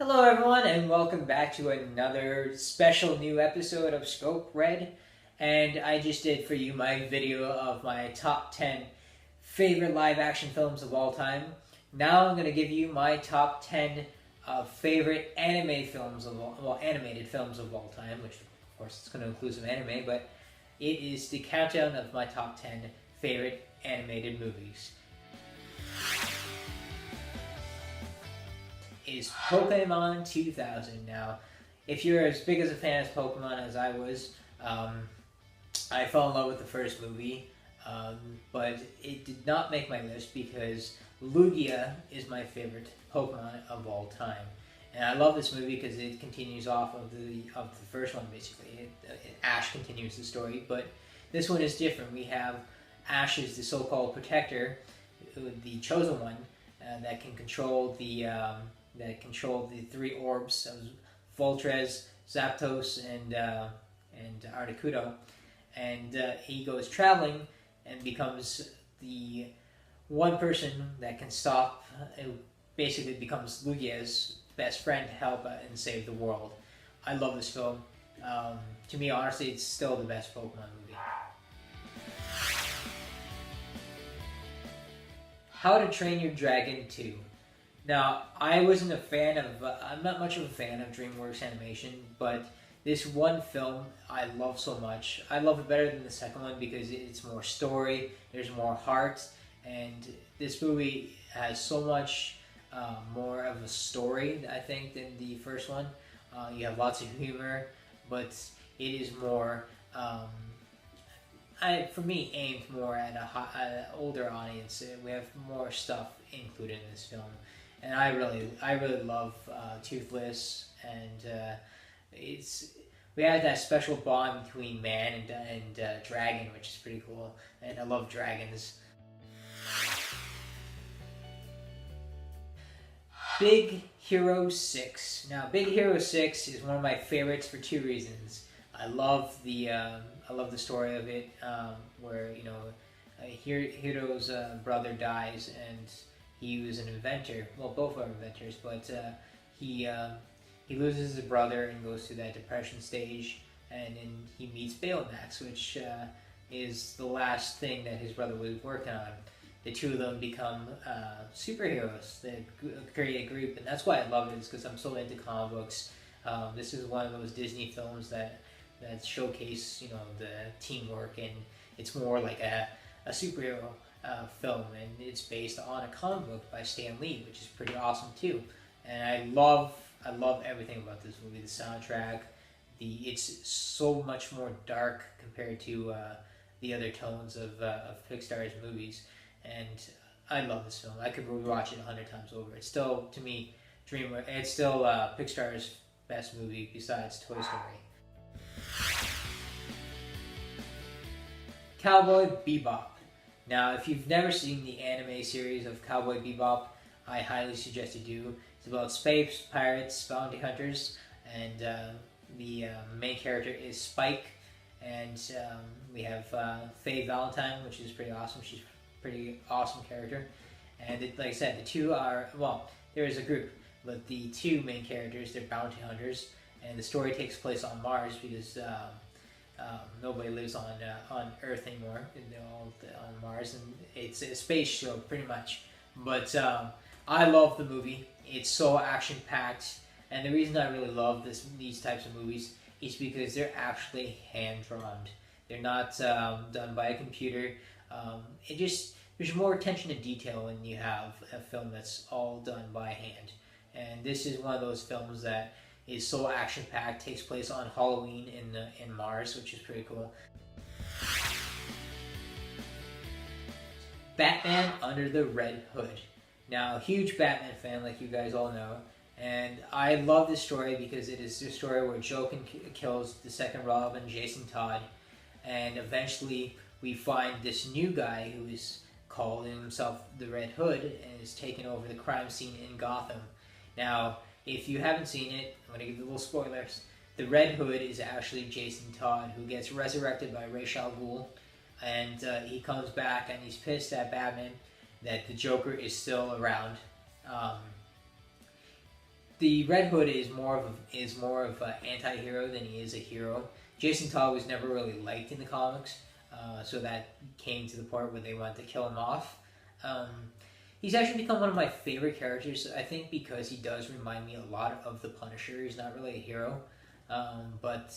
Hello, everyone, and welcome back to another special new episode of Scope Red. And I just did for you my video of my top 10 favorite live action films of all time. Now I'm going to give you my top 10 favorite animated films of all time, which of course it's going to include some anime, but it is the countdown of my top 10 favorite animated movies. Is Pokemon 2000. Now, if you're as big as a fan of Pokemon as I was, I fell in love with the first movie, but it did not make my list because Lugia is my favorite Pokemon of all time. And I love this movie because it continues off of the first one, basically. Ash continues the story, but this one is different. We have Ash as the so-called protector, the chosen one, that can control the three orbs of Voltrez, Zapdos, and Articuno, and he goes traveling and becomes the one person that can stop. It basically becomes Lugia's best friend to help and save the world. I love this film. To me, honestly, it's still the best Pokemon movie. How to Train Your Dragon 2. Now, I'm not much of a fan of DreamWorks Animation, but this one film I love so much. I love it better than the second one because it's more story, there's more heart, and this movie has so much more of a story, I think, than the first one. You have lots of humor, but it is more, for me, aimed more at an older audience. We have more stuff included in this film. And I really love Toothless, and we had that special bond between man and dragon, which is pretty cool. And I love dragons. Big Hero 6. Now, Big Hero 6 is one of my favorites for two reasons. I love the story of it, where Hiro's brother dies and he was an inventor. Well, both are inventors, but he loses his brother and goes through that depression stage, and then he meets Baymax, which is the last thing that his brother was working on. The two of them become superheroes. They create a group, and that's why I love it. Is because I'm so into comic books. This is one of those Disney films that showcase the teamwork, and it's more like a superhero film, and it's based on a comic book by Stan Lee, which is pretty awesome too. And I love everything about this movie. The soundtrack, it's so much more dark compared to the other tones of Pixar's movies, and I love this film. I could rewatch it 100 times over. It's still, to me, It's still Pixar's best movie besides Toy Story. Cowboy Bebop. Now, if you've never seen the anime series of Cowboy Bebop, I highly suggest you do. It's about space pirates, bounty hunters, and the main character is Spike, and we have Faye Valentine, which is pretty awesome. She's a pretty awesome character. And like I said, the two are, well, there is a group, but the two main characters, they're bounty hunters, and the story takes place on Mars because nobody lives on Earth anymore. They're all on Mars, and it's a space show pretty much. But I love the movie. It's so action packed, and the reason I really love these types of movies is because they're actually hand drawn. They're not done by a computer. There's more attention to detail when you have a film that's all done by hand. And this is one of those films that is so action-packed, takes place on Halloween in Mars, which is pretty cool. Batman Under the Red Hood. Now, a huge Batman fan, like you guys all know, and I love this story because it is the story where Joker kills the second Robin, Jason Todd, and eventually we find this new guy who is calling himself the Red Hood and is taking over the crime scene in Gotham. Now, if you haven't seen it, I'm going to give you little spoilers. The Red Hood is actually Jason Todd, who gets resurrected by Ra's al Ghul, and he comes back and he's pissed at Batman that the Joker is still around. the Red Hood is more of an anti-hero than he is a hero. Jason Todd was never really liked in the comics, so that came to the part where they wanted to kill him off. Um, he's actually become one of my favorite characters, I think, because he does remind me a lot of the Punisher. He's not really a hero, but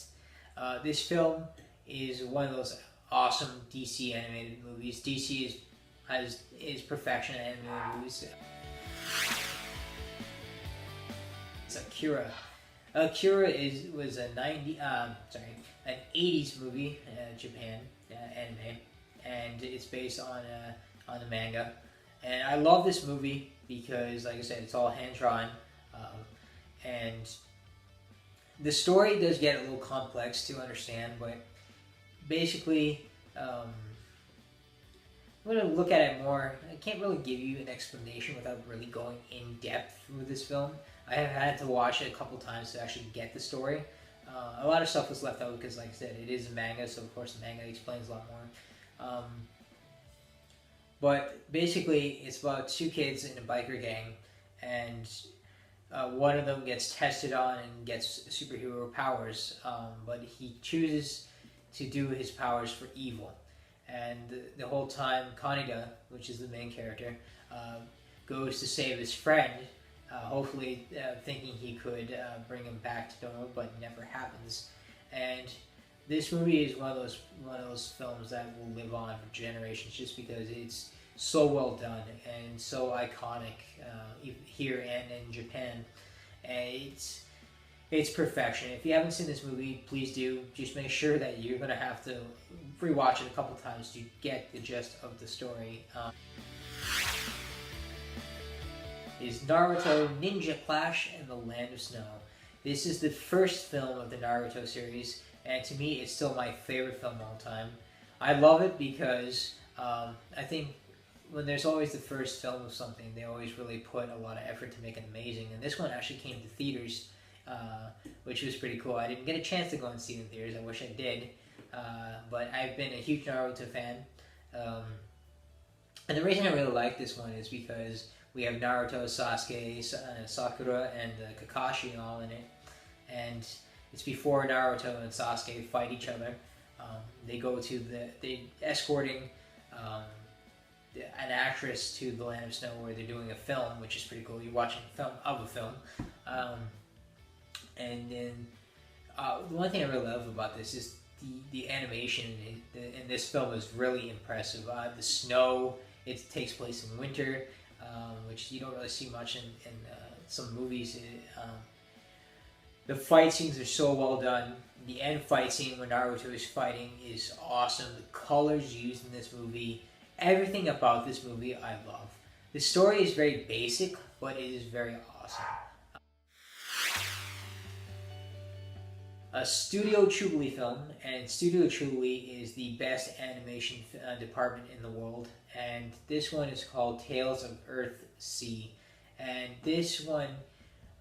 this film is one of those awesome DC animated movies. DC is perfection in animated movies. It's Akira. Akira was a an 80s movie, Japan anime, and it's based on a manga. And I love this movie because, like I said, it's all hand drawn, and the story does get a little complex to understand. But basically, I'm going to look at it more. I can't really give you an explanation without really going in depth through this film. I have had to watch it a couple times to actually get the story. A lot of stuff was left out because, like I said, it is a manga, so of course the manga explains a lot more. But basically, it's about two kids in a biker gang, and one of them gets tested on and gets superhero powers, but he chooses to do his powers for evil. And the whole time, Kaneda, which is the main character, goes to save his friend, hopefully thinking he could bring him back to normal, but it never happens. And this movie is one of those films that will live on for generations, just because it's so well done and so iconic here and in Japan. And it's perfection. If you haven't seen this movie, please do. Just make sure that you're gonna have to rewatch it a couple times to get the gist of the story. Is Naruto Ninja Clash in the Land of Snow. This is the first film of the Naruto series, and to me, it's still my favorite film of all time. I love it because I think when there's always the first film of something, they always really put a lot of effort to make it amazing. And this one actually came to theaters, which was pretty cool. I didn't get a chance to go and see it in theaters. I wish I did. But I've been a huge Naruto fan. And the reason I really like this one is because we have Naruto, Sasuke, Sakura, and Kakashi all in it. And it's before Naruto and Sasuke fight each other. They go to they escorting an actress to the Land of Snow where they're doing a film, which is pretty cool. You're watching a film of a film. And then the one thing I really love about this is the animation in this film is really impressive. The snow, it takes place in winter, which you don't really see much in some movies. The fight scenes are so well done. The end fight scene when Naruto is fighting is awesome. The colors used in this movie, everything about this movie I love. The story is very basic, but it is very awesome. A Studio Ghibli film, and Studio Ghibli is the best animation department in the world, and this one is called Tales of Earthsea, and this one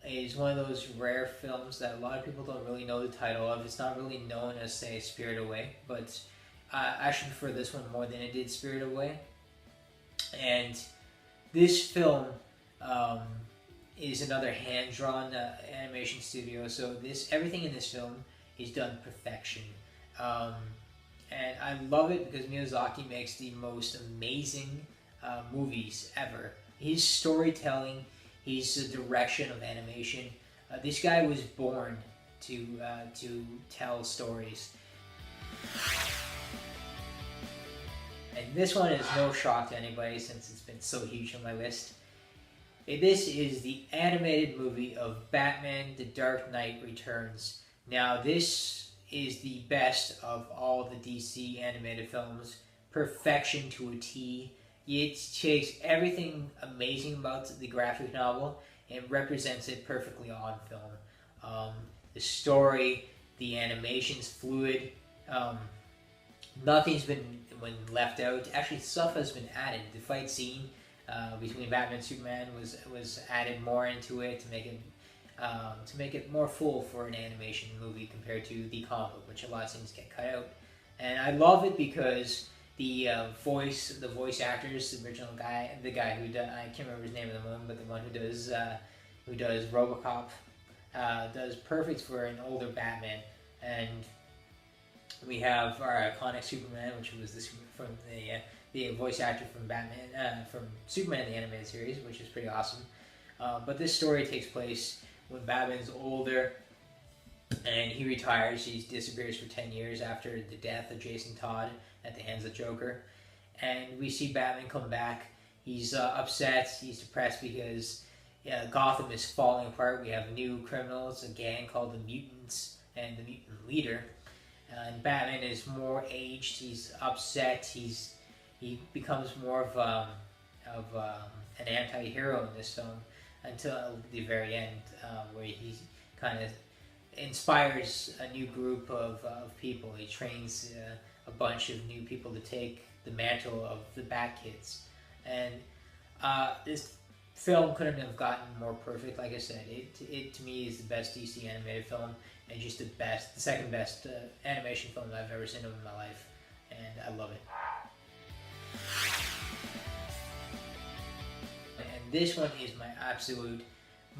is one of those rare films that a lot of people don't really know the title of. It's not really known as, say, Spirited Away, but I actually prefer this one more than it did Spirited Away. And this film is another hand-drawn animation studio, so everything in this film is done perfection. And I love it because Miyazaki makes the most amazing movies ever. His storytelling, his direction of animation. This guy was born to tell stories. And this one is no shock to anybody since it's been so huge on my list. This is the animated movie of Batman: The Dark Knight Returns. Now, this is the best of all the DC animated films. Perfection to a T. It takes everything amazing about the graphic novel and represents it perfectly on film. The story, the animation's fluid. Nothing's been left out. Actually, stuff has been added. The fight scene between Batman and Superman was added more into it to make it more full for an animation movie compared to the comic book, which a lot of things get cut out. And I love it because the voice actors, the original guy, the guy who I can't remember his name at the moment, but the one who who does RoboCop, does perfect for an older Batman. And we have our iconic Superman, which was from the voice actor from Batman, from Superman the animated series, which is pretty awesome. But this story takes place when Batman's older and he retires. He disappears for 10 years after the death of Jason Todd at the hands of Joker. And we see Batman come back. He's upset, he's depressed because Gotham is falling apart. We have new criminals, a gang called the Mutants, and the Mutant Leader. And Batman is more aged, he's upset, he becomes more of an anti-hero in this film until the very end, where he kind of inspires a new group of people. He trains a bunch of new people to take the mantle of the Bat Kids. And this film couldn't have gotten more perfect. Like I said, it to me is the best DC animated film, and just the second best animation film I've ever seen in my life, and I love it. And this one is my absolute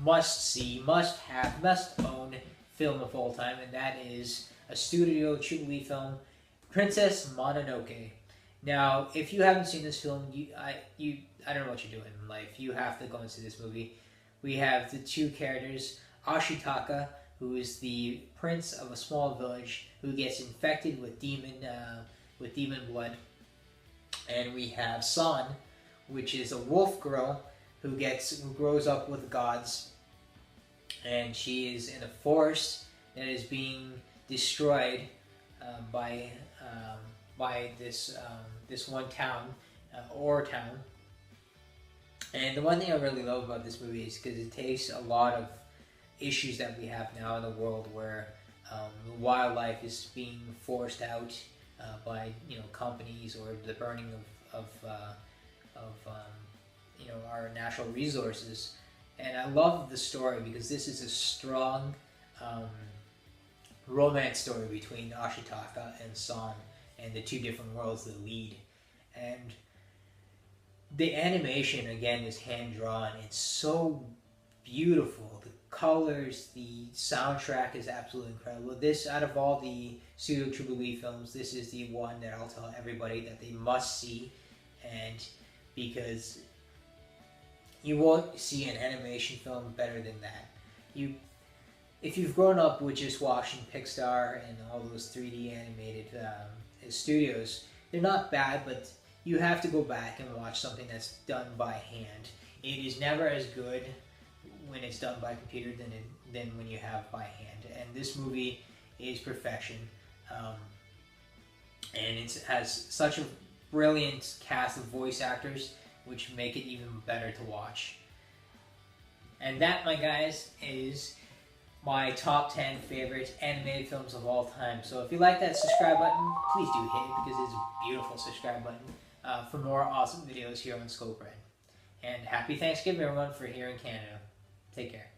must-see, must-have, must-own film of all time, and that is a Studio Ghibli film, Princess Mononoke. Now, if you haven't seen this film, I don't know what you're doing in life. You have to go and see this movie. We have the two characters, Ashitaka, who is the prince of a small village who gets infected with demon blood, and we have San, which is a wolf girl who grows up with the gods, and she is in a forest that is being destroyed by this one town, town. And the one thing I really love about this movie is because it takes a lot of issues that we have now in the world, where wildlife is being forced out by companies, or the burning of our natural resources. And I love the story because this is a strong romance story between Ashitaka and San, and the two different worlds that lead. And the animation, again, is hand-drawn. It's so beautiful. The colors, the soundtrack is absolutely incredible. This, out of all the Studio Ghibli films, this is the one that I'll tell everybody that they must see, and because you won't see an animation film better than that. If you've grown up with just watching Pixar and all those 3D animated studios, they're not bad, but you have to go back and watch something that's done by hand. It is never as good when it's done by computer than when you have by hand. And this movie is perfection. And it has such a brilliant cast of voice actors, which make it even better to watch. And that, my guys, is my top 10 favorite animated films of all time. So if you like that subscribe button, please do hit it, because it's a beautiful subscribe button for more awesome videos here on Scope Red. And happy Thanksgiving, everyone, for here in Canada. Take care.